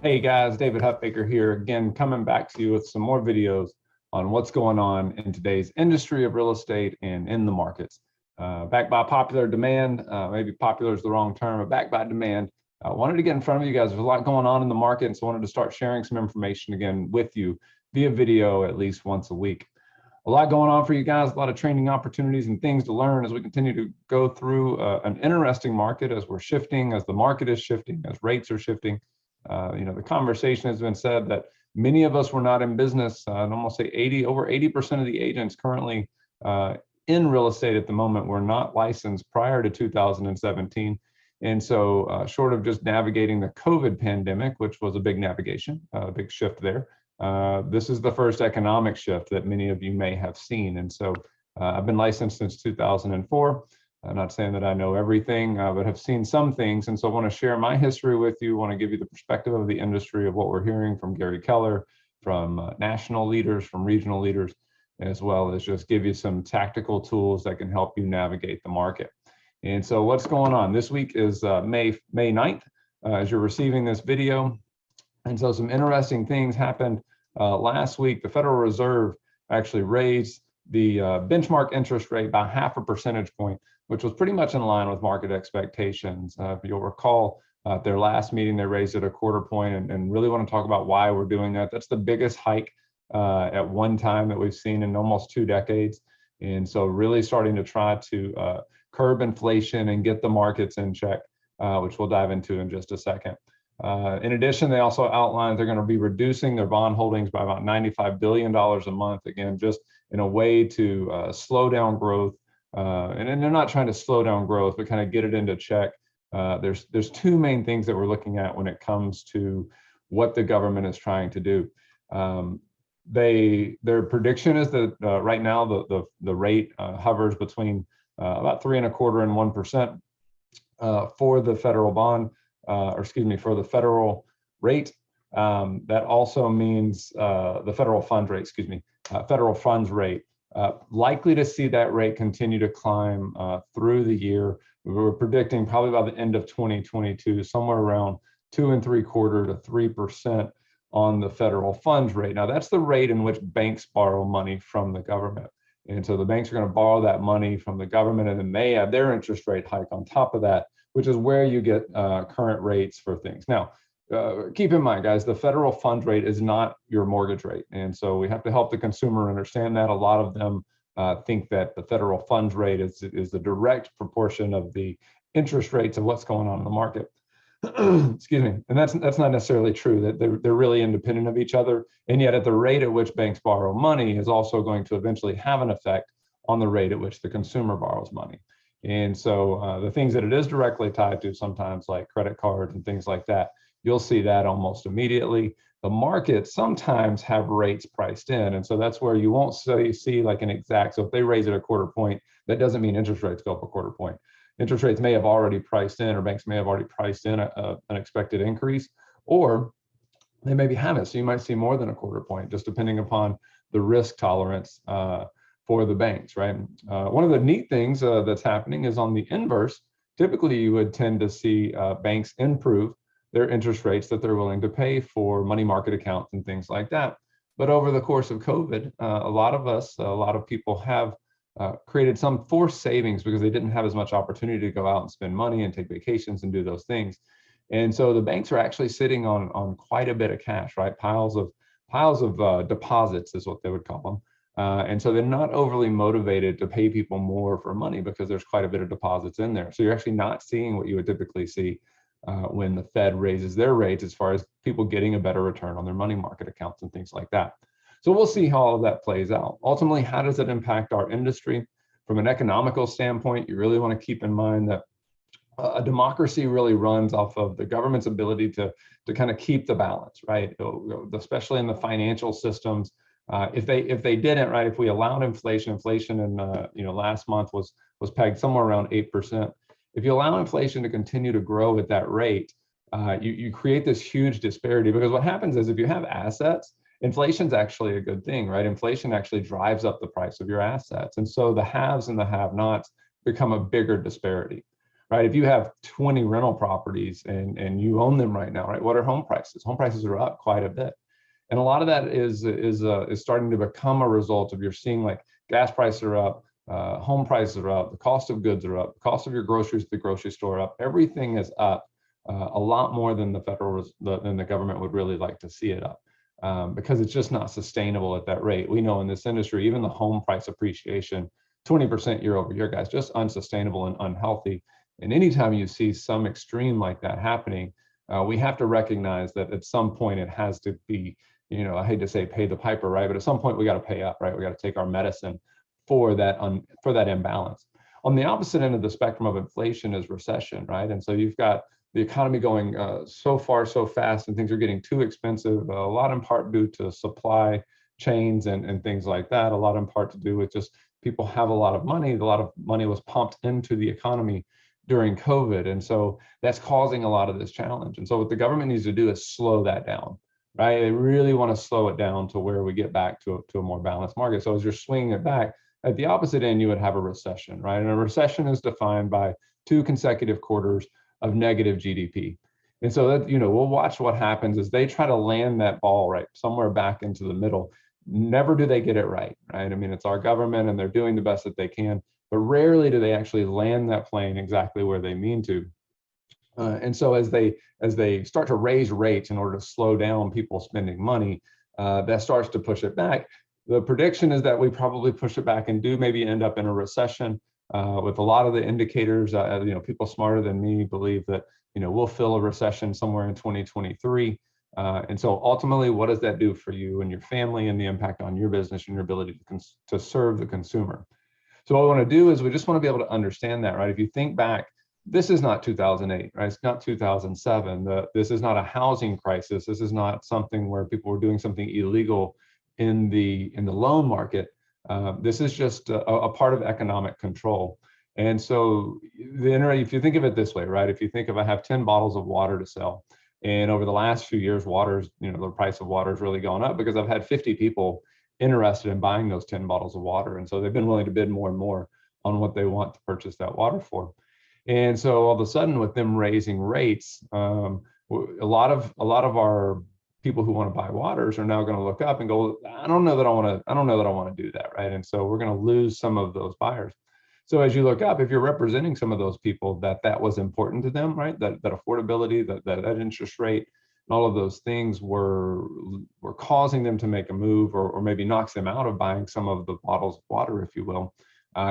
Hey guys, David Huffaker here again, coming back to you with some more videos on what's going on in today's industry of real estate and in the markets. Backed by popular demand, maybe popular is the wrong term, but backed by demand. I wanted to get in front of you guys. There's a lot going on in the market, and so I wanted to start sharing some information again with you via video at least once a week. A lot going on for you guys, a lot of training opportunities and things to learn as we continue to go through an interesting market as we're shifting, as the market is shifting, as rates are shifting. The conversation has been said that many of us were not in business, and almost say over 80% of the agents currently in real estate at the moment were not licensed prior to 2017. And so short of just navigating the COVID pandemic, which was a big navigation, a big shift there, this is the first economic shift that many of you may have seen. And so I've been licensed since 2004. I'm not saying that I know everything, but have seen some things. And so I want to share my history with you. I want to give you the perspective of the industry of what we're hearing from Gary Keller, from national leaders, from regional leaders, as well as just give you some tactical tools that can help you navigate the market. And so what's going on? This week is May 9th, as you're receiving this video. And so some interesting things happened last week. The Federal Reserve actually raised the benchmark interest rate by 0.5 percentage point, which was pretty much in line with market expectations. If you'll recall, at their last meeting, they raised it 1/4 point, and really want to talk about why we're doing that. That's the biggest hike at one time that we've seen in almost 2 decades. And so really starting to try to curb inflation and get the markets in check, which we'll dive into in just a second. In addition, they also outlined they're going to be reducing their bond holdings by about $95 billion a month, again, just in a way to slow down growth. And they're not trying to slow down growth, but kind of get it into check. There's 2 main things that we're looking at when it comes to what the government is trying to do. Their prediction is that right now the rate hovers between about 3.25% and 1% for the federal bond, for the federal rate. That also means the federal fund rate, federal funds rate. Likely to see that rate continue to climb through the year. We're predicting probably by the end of 2022, somewhere around 2.75% to 3% on the federal funds rate. Now that's the rate in which banks borrow money from the government. And so the banks are going to borrow that money from the government, and then they add their interest rate hike on top of that, which is where you get current rates for things. Now, keep in mind, guys, the federal fund rate is not your mortgage rate. And so we have to help the consumer understand that. A lot of them think that the federal funds rate is the direct proportion of the interest rates of what's going on in the market. Excuse me. And that's not necessarily true, that they're really independent of each other. And yet at the rate at which banks borrow money is also going to eventually have an effect on the rate at which the consumer borrows money. And so the things that it is directly tied to, sometimes like credit cards and things like that, you'll see that almost immediately. The markets sometimes have rates priced in. And so that's where you won't see like an exact, so if they raise it 1/4 point, that doesn't mean interest rates go up 1/4 point. Interest rates may have already priced in, or banks may have already priced in an expected increase, or they maybe haven't. So you might see more than 1/4 point, just depending upon the risk tolerance for the banks, right? One of the neat things that's happening is on the inverse. Typically, you would tend to see banks improve their interest rates that they're willing to pay for money market accounts and things like that. But over the course of COVID, a lot of people have created some forced savings because they didn't have as much opportunity to go out and spend money and take vacations and do those things. And so the banks are actually sitting on quite a bit of cash, right? Piles of deposits is what they would call them. And so they're not overly motivated to pay people more for money because there's quite a bit of deposits in there. So you're actually not seeing what you would typically see when the Fed raises their rates, as far as people getting a better return on their money market accounts and things like that. So we'll see how all of that plays out. Ultimately, how does it impact our industry? From an economical standpoint, you really want to keep in mind that a democracy really runs off of the government's ability to kind of keep the balance, right? Especially in the financial systems. If they didn't, right, if we allowed inflation in last month was pegged somewhere around 8%. If you allow inflation to continue to grow at that rate, you create this huge disparity, because what happens is if you have assets, inflation's actually a good thing, right? Inflation actually drives up the price of your assets. And so the haves and the have-nots become a bigger disparity. right? If you have 20 rental properties and you own them right now, right? What are home prices? Home prices are up quite a bit. And a lot of that is starting to become a result of you're seeing like gas prices are up, home prices are up, the cost of goods are up, the cost of your groceries at the grocery store up. Everything is up a lot more than than the government would really like to see it up, because it's just not sustainable at that rate. We know in this industry, even the home price appreciation, 20% year over year, guys, just unsustainable and unhealthy. And anytime you see some extreme like that happening, we have to recognize that at some point it has to be, I hate to say pay the piper, right? But at some point we got to pay up, right? We got to take our medicine for that imbalance. On the opposite end of the spectrum of inflation is recession, right? And so you've got the economy going so far, so fast, and things are getting too expensive, a lot in part due to supply chains and things like that, a lot in part to do with just people have a lot of money. A lot of money was pumped into the economy during COVID. And so that's causing a lot of this challenge. And so what the government needs to do is slow that down, right? They really want to slow it down to where we get back to a more balanced market. So as you're swinging it back, at the opposite end, you would have a recession, right? And a recession is defined by 2 consecutive quarters of negative GDP. And so that, we'll watch what happens as they try to land that ball right somewhere back into the middle. Never do they get it right? I mean, it's our government and they're doing the best that they can, but rarely do they actually land that plane exactly where they mean to. And so as they start to raise rates in order to slow down people spending money, that starts to push it back. The prediction is that we probably push it back and do maybe end up in a recession. With a lot of the indicators, people smarter than me believe that, we'll feel a recession somewhere in 2023. And so ultimately, what does that do for you and your family and the impact on your business and your ability to serve the consumer? So what we want to do is we just want to be able to understand that, right? If you think back, this is not 2008, right? It's not 2007. This is not a housing crisis. This is not something where people were doing something illegal in the loan market. This is just a part of economic control. And so if you think of it this way, right? If you think of I have 10 bottles of water to sell, and over the last few years, the price of water has really gone up because I've had 50 people interested in buying those 10 bottles of water. And so they've been willing to bid more and more on what they want to purchase that water for. And so all of a sudden with them raising rates, a lot of our people who want to buy waters are now going to look up and go, I don't know that I want to do that, right? And so we're going to lose some of those buyers. So as you look up, if you're representing some of those people that was important to them, right? That affordability, that interest rate, and all of those things were causing them to make a move or maybe knocks them out of buying some of the bottles of water, if you will.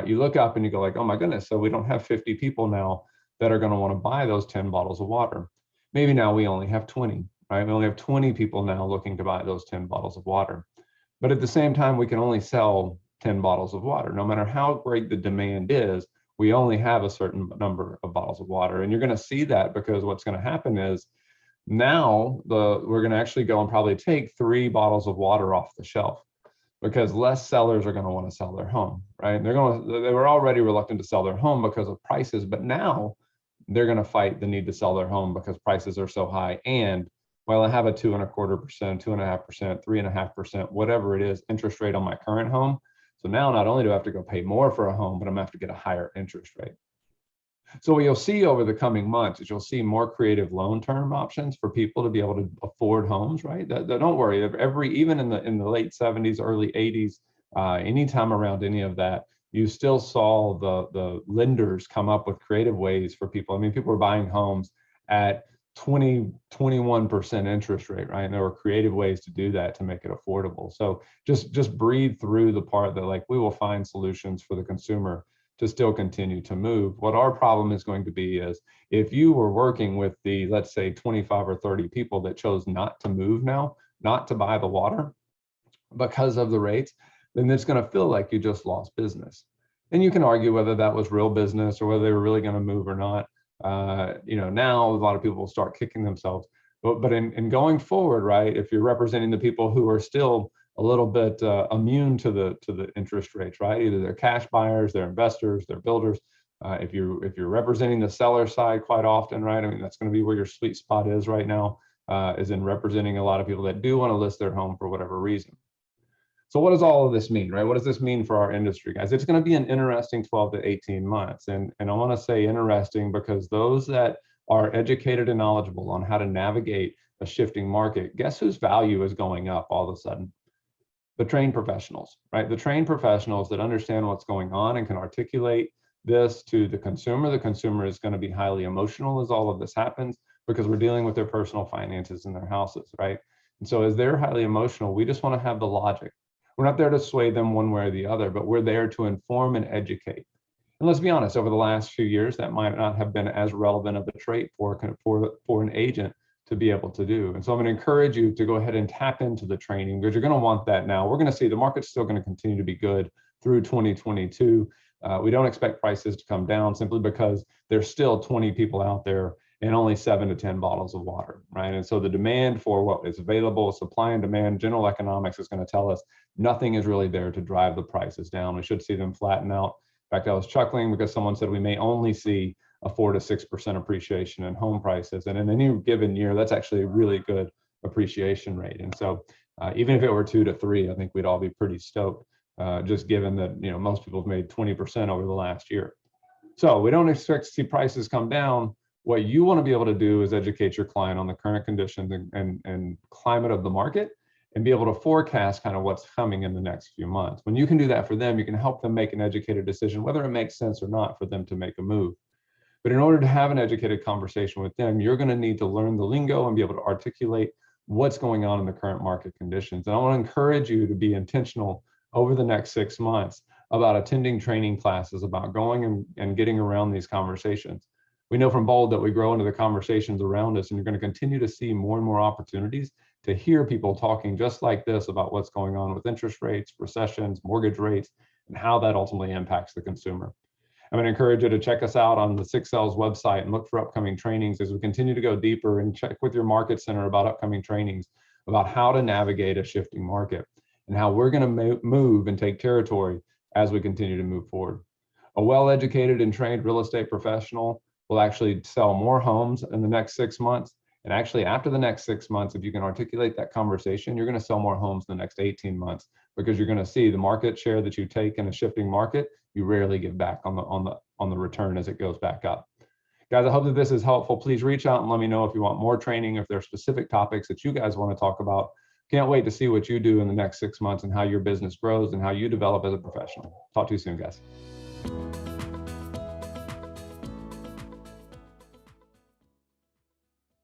You look up and you go like, oh my goodness, so we don't have 50 people now that are going to want to buy those 10 bottles of water. Maybe now we only have 20, right? We only have 20 people now looking to buy those 10 bottles of water. But at the same time, we can only sell 10 bottles of water. No matter how great the demand is, we only have a certain number of bottles of water. And you're going to see that because what's going to happen is now we're going to actually go and probably take 3 bottles of water off the shelf because less sellers are going to want to sell their home, right? They were already reluctant to sell their home because of prices, but now they're going to fight the need to sell their home because prices are so high. And while I have a 2.25%, 2.5%, 3.5%, whatever it is, interest rate on my current home, so now not only do I have to go pay more for a home, but I'm going to have to get a higher interest rate. So what you'll see over the coming months is you'll see more creative loan term options for people to be able to afford homes, right? Don't worry, even in the late 70s, early 80s, anytime around any of that, you still saw the lenders come up with creative ways for people. I mean, people were buying homes at 21% interest rate, right? And there were creative ways to do that to make it affordable. So just breathe through the part that like we will find solutions for the consumer to still continue to move. What our problem is going to be is if you were working with the, let's say 25 or 30 people that chose not to move now, not to buy the water because of the rates, then it's going to feel like you just lost business. And you can argue whether that was real business or whether they were really going to move or not. Now a lot of people will start kicking themselves, but in going forward, right, if you're representing the people who are still a little bit immune to the interest rates, right, either they're cash buyers, they're investors, they're builders. If you're representing the seller side quite often, right, I mean that's going to be where your sweet spot is right now, is in representing a lot of people that do want to list their home for whatever reason. So what does all of this mean, right? What does this mean for our industry, guys? It's going to be an interesting 12 to 18 months. And I want to say interesting because those that are educated and knowledgeable on how to navigate a shifting market, guess whose value is going up all of a sudden? The trained professionals, right? The trained professionals that understand what's going on and can articulate this to the consumer. The consumer is going to be highly emotional as all of this happens because we're dealing with their personal finances in their houses, right? And so as they're highly emotional, we just want to have the logic. We're not there to sway them one way or the other, but we're there to inform and educate. And let's be honest, over the last few years, that might not have been as relevant of a trait for an agent to be able to do. And so I'm going to encourage you to go ahead and tap into the training because you're going to want that now. We're going to see the market's still going to continue to be good through 2022. We don't expect prices to come down simply because there's still 20 people out there and only 7 to 10 bottles of water, right? And so the demand for what is available, supply and demand, general economics is going to tell us nothing is really there to drive the prices down. We should see them flatten out. In fact, I was chuckling because someone said we may only see a 4 to 6% appreciation in home prices. And in any given year, that's actually a really good appreciation rate. And so even if it were 2 to 3, I think we'd all be pretty stoked, just given that most people have made 20% over the last year. So we don't expect to see prices come down. What you want to be able to do is educate your client on the current conditions and climate of the market and be able to forecast kind of what's coming in the next few months. When you can do that for them, you can help them make an educated decision, whether it makes sense or not for them to make a move. But in order to have an educated conversation with them, you're going to need to learn the lingo and be able to articulate what's going on in the current market conditions. And I want to encourage you to be intentional over the next 6 months about attending training classes, about going and getting around these conversations. We know from Bold that we grow into the conversations around us, and you're going to continue to see more and more opportunities to hear people talking just like this about what's going on with interest rates, recessions, mortgage rates, and how that ultimately impacts the consumer. I'm going to encourage you to check us out on the Six Cells website and look for upcoming trainings as we continue to go deeper, and check with your market center about upcoming trainings about how to navigate a shifting market and how we're going to move and take territory as we continue to move forward. A well-educated and trained real estate professional will actually sell more homes in the next 6 months. And actually after the next 6 months, if you can articulate that conversation, you're going to sell more homes in the next 18 months because you're going to see the market share that you take in a shifting market, you rarely get back on the return as it goes back up. Guys, I hope that this is helpful. Please reach out and let me know if you want more training, if there are specific topics that you guys want to talk about. Can't wait to see what you do in the next 6 months and how your business grows and how you develop as a professional. Talk to you soon, guys.